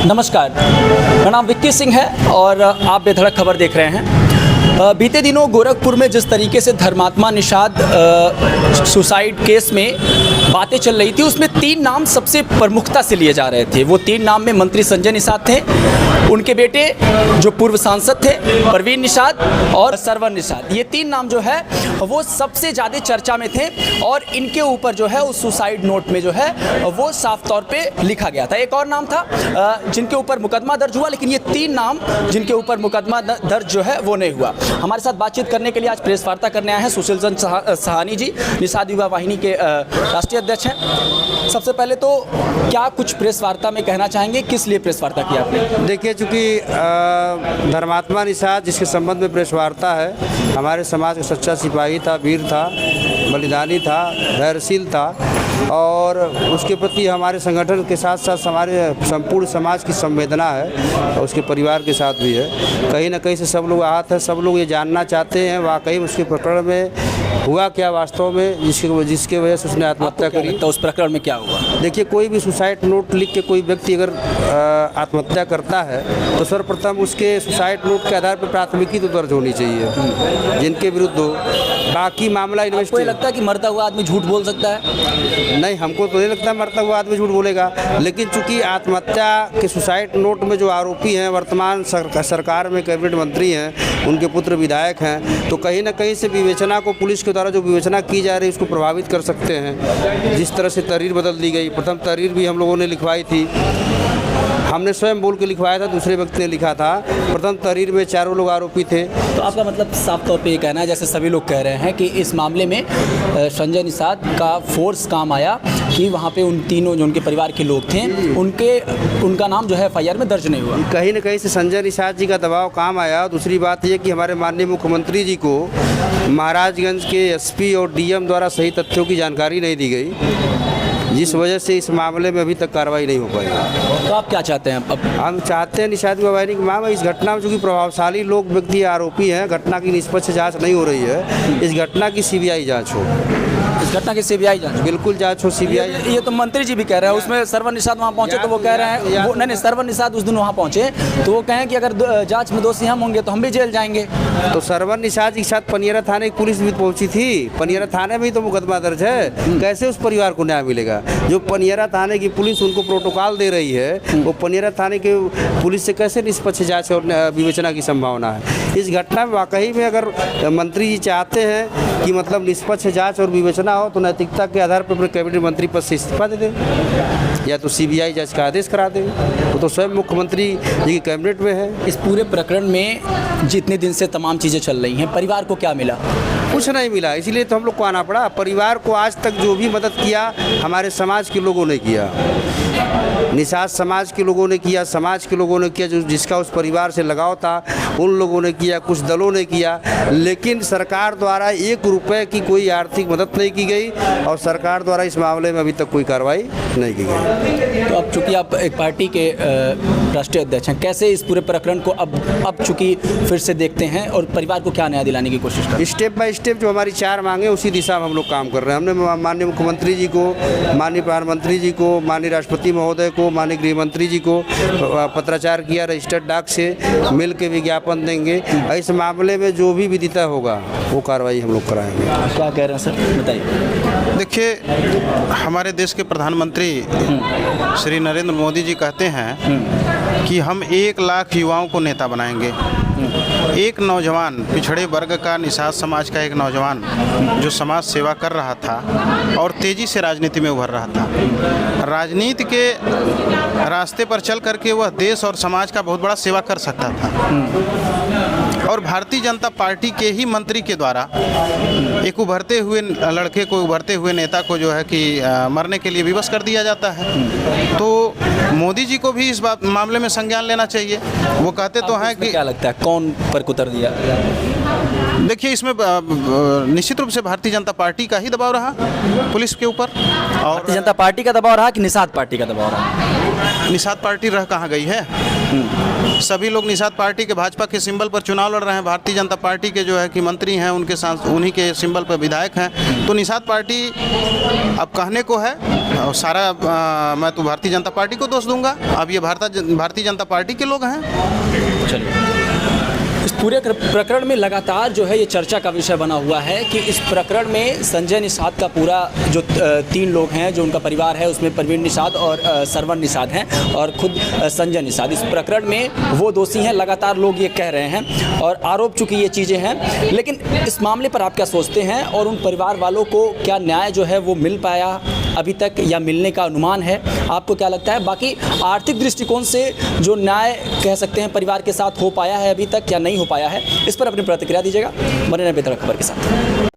नमस्कार, मेरा नाम विक्की सिंह है और आप बेधड़क खबर देख रहे हैं। बीते दिनों गोरखपुर में जिस तरीके से धर्मात्मा निषाद सुसाइड केस में बातें चल रही थी, उसमें 3 नाम सबसे प्रमुखता से लिए जा रहे थे। वो 3 नाम में मंत्री संजय निषाद थे, उनके बेटे जो पूर्व सांसद थे परवीन निषाद और सरवन निषाद। ये 3 नाम जो है वो सबसे ज़्यादा चर्चा में थे और इनके ऊपर जो है उस सुसाइड नोट में जो है वो साफ तौर पे लिखा गया था। एक और नाम था जिनके ऊपर मुकदमा दर्ज हुआ, लेकिन ये 3 नाम जिनके ऊपर मुकदमा दर्ज जो है वो नहीं हुआ। हमारे साथ बातचीत करने के लिए आज प्रेस वार्ता करने आए हैं सुशील चंद सहानी जी, निषाद युवा वाहिनी के राष्ट्रीय अध्यक्ष हैं। सबसे पहले तो क्या कुछ प्रेस वार्ता में कहना चाहेंगे, किस लिए प्रेस वार्ता की आपने? देखिए, चूँकि धर्मात्मा निषाद जिसके संबंध में प्रेस वार्ता है, हमारे समाज का सच्चा सिपाही था, वीर था, बलिदानी था, धैर्यशील था और उसके प्रति हमारे संगठन के साथ साथ हमारे संपूर्ण समाज की संवेदना है और उसके परिवार के साथ भी है। कहीं ना कहीं से सब लोग आहत हैं, सब लोग ये जानना चाहते हैं वाकई उसके प्रकरण में हुआ क्या वास्तव में, जिसके वजह से उसने आत्महत्या करी। तो उस प्रकरण में क्या हुआ? देखिए, कोई भी सुसाइड नोट लिख के कोई व्यक्ति अगर आत्महत्या करता है तो सर्वप्रथम उसके सुसाइड नोट के आधार पर प्राथमिकी तो दर्ज होनी चाहिए जिनके विरुद्ध हो। बाकी मामला आपको लगता है कि मरता हुआ आदमी झूठ बोल सकता है? नहीं, हमको तो नहीं लगता मरता हुआ आदमी झूठ बोलेगा, लेकिन चूंकि आत्महत्या के सुसाइड नोट में जो आरोपी हैं वर्तमान सरकार में कैबिनेट मंत्री हैं, उनके पुत्र विधायक हैं, तो कहीं ना कहीं से विवेचना को पुलिस के द्वारा जो विवेचना की जा रही है उसको प्रभावित कर सकते हैं। जिस तरह से तहरीर बदल दी गई, प्रथम तहरीर भी हम लोगों ने लिखवाई थी, हमने स्वयं बोल के लिखवाया था, दूसरे व्यक्ति ने लिखा था। प्रथम तहरीर में 4 लोग आरोपी थे। तो आपका मतलब साफ तौर पे ये कहना है, जैसे सभी लोग कह रहे हैं कि इस मामले में संजय निषाद का फोर्स काम आया कि वहाँ पे उन तीनों जो उनके परिवार के लोग थे उनका नाम जो है FIR में दर्ज नहीं हुआ। कहीं न कहीं से संजय निषाद जी का दबाव काम आया। दूसरी बात यह कि हमारे माननीय मुख्यमंत्री जी को महाराजगंज के SP और DM द्वारा सही तथ्यों की जानकारी नहीं दी गई, जिस वजह से इस मामले में अभी तक कार्रवाई नहीं हो पाई। तो आप क्या चाहते हैं अब? हम चाहते हैं निषाद युवा वाहिनी की मांग है, इस घटना में चूँकि प्रभावशाली लोग व्यक्ति आरोपी हैं, घटना की निष्पक्ष जांच नहीं हो रही है, इस घटना की CBI जांच हो। इस घटना की CBI जांच? बिल्कुल जांच हो, CBI। ये तो मंत्री जी भी कह रहे हैं, उसमें सरवन निषाद वहाँ पहुँचे तो वो कह रहे हैं नहीं, सरवन निषाद उस दिन वहाँ पहुँचे तो वो कहें कि अगर जाँच में दोषी हम होंगे तो हम भी जेल जाएंगे। तो सरवन निषाद के साथ पनियरा थाने की पुलिस भी पहुंची थी, पनियरा थाने में ही तो मुकदमा दर्ज है। कैसे उस परिवार को न्याय मिलेगा? जो पनियरा थाने की पुलिस उनको प्रोटोकॉल दे रही है, वो पनियरा थाने के पुलिस से कैसे निष्पक्ष जांच और विवेचना की संभावना है? इस घटना में वाकई में अगर मंत्री जी चाहते हैं कि मतलब निष्पक्ष जांच और विवेचना हो तो नैतिकता के आधार पर अपने कैबिनेट मंत्री पद से इस्तीफा दे दें या तो CBI जांच का आदेश करा दें। वो तो स्वयं मुख्यमंत्री जी की कैबिनेट में है। इस पूरे प्रकरण में जितने दिन से तमाम चीज़ें चल रही हैं, परिवार को क्या मिला? कुछ नहीं मिला, इसलिए तो हम लोग को आना पड़ा। परिवार को आज तक जो भी मदद किया हमारे समाज के लोगों ने किया, निषाद समाज के लोगों ने किया, समाज के लोगों ने किया, जो जिसका उस परिवार से लगाव था उन लोगों ने किया, कुछ दलों ने किया, लेकिन सरकार द्वारा 1 रुपये की कोई आर्थिक मदद नहीं की गई और सरकार द्वारा इस मामले में अभी तक कोई कार्रवाई नहीं की गई। तो अब चूँकि आप एक पार्टी के राष्ट्रीय अध्यक्ष हैं, कैसे इस पूरे प्रकरण को अब चूँकि फिर से देखते हैं और परिवार को क्या न्याय दिलाने की कोशिश कर? स्टेप बाय स्टेप जो हमारी 4 मांगे उसी दिशा में हम लोग काम कर रहे हैं। हमने माननीय मुख्यमंत्री जी को, माननीय प्रधानमंत्री जी को, माननीय राष्ट्रपति महोदय को, माननीय गृह मंत्री जी को पत्राचार किया, रजिस्टर्ड डाक से मिल के विज्ञापन देंगे। इस मामले में जो भी विदिता होगा वो कार्रवाई हम लोग कराएंगे। क्या कह रहे हैं सर, बताइए। देखिए, हमारे देश के प्रधानमंत्री श्री नरेंद्र मोदी जी कहते हैं कि हम 1 लाख युवाओं को नेता बनाएंगे। एक नौजवान, पिछड़े वर्ग का, निषाद समाज का एक नौजवान जो समाज सेवा कर रहा था और तेज़ी से राजनीति में उभर रहा था, राजनीति के रास्ते पर चल करके वह देश और समाज का बहुत बड़ा सेवा कर सकता था और भारतीय जनता पार्टी के ही मंत्री के द्वारा एक उभरते हुए लड़के को, उभरते हुए नेता को जो है कि मरने के लिए विवश कर दिया जाता है। तो मोदी जी को भी इस मामले में संज्ञान लेना चाहिए। वो कहते तो हैं कि क्या लगता है कौन पर कुतर दिया? देखिए, इसमें निश्चित रूप से भारतीय जनता पार्टी का ही दबाव रहा पुलिस के ऊपर। और भारतीय जनता पार्टी का दबाव रहा कि निषाद पार्टी का दबाव रहा? निषाद पार्टी रह कहाँ गई है? सभी लोग निषाद पार्टी के, भाजपा के सिंबल पर चुनाव लड़ रहे हैं। भारतीय जनता पार्टी के जो है कि मंत्री हैं, उनके साथ उन्हीं के सिंबल पर विधायक हैं। तो निषाद पार्टी अब कहने को है और सारा मैं तो भारतीय जनता पार्टी को दोष दूंगा। अब ये भारतीय जनता पार्टी के लोग हैं। चलिए, इस पूरे प्रकरण में लगातार जो है ये चर्चा का विषय बना हुआ है कि इस प्रकरण में संजय निषाद का पूरा जो 3 लोग हैं, जो उनका परिवार है, उसमें प्रवीण निषाद और सरवन निषाद हैं और खुद संजय निषाद, इस प्रकरण में वो दोषी हैं। लगातार लोग ये कह रहे हैं और आरोप चूंकि ये चीज़ें हैं। लेकिन इस मामले पर आप क्या सोचते हैं और उन परिवार वालों को क्या न्याय जो है वो मिल पाया अभी तक या मिलने का अनुमान है? आपको क्या लगता है? बाकी आर्थिक दृष्टिकोण से जो न्याय कह सकते हैं परिवार के साथ हो पाया है अभी तक या नहीं हो पाया है, इस पर अपनी प्रतिक्रिया दीजिएगा। बने रहें बेहतर खबर के साथ।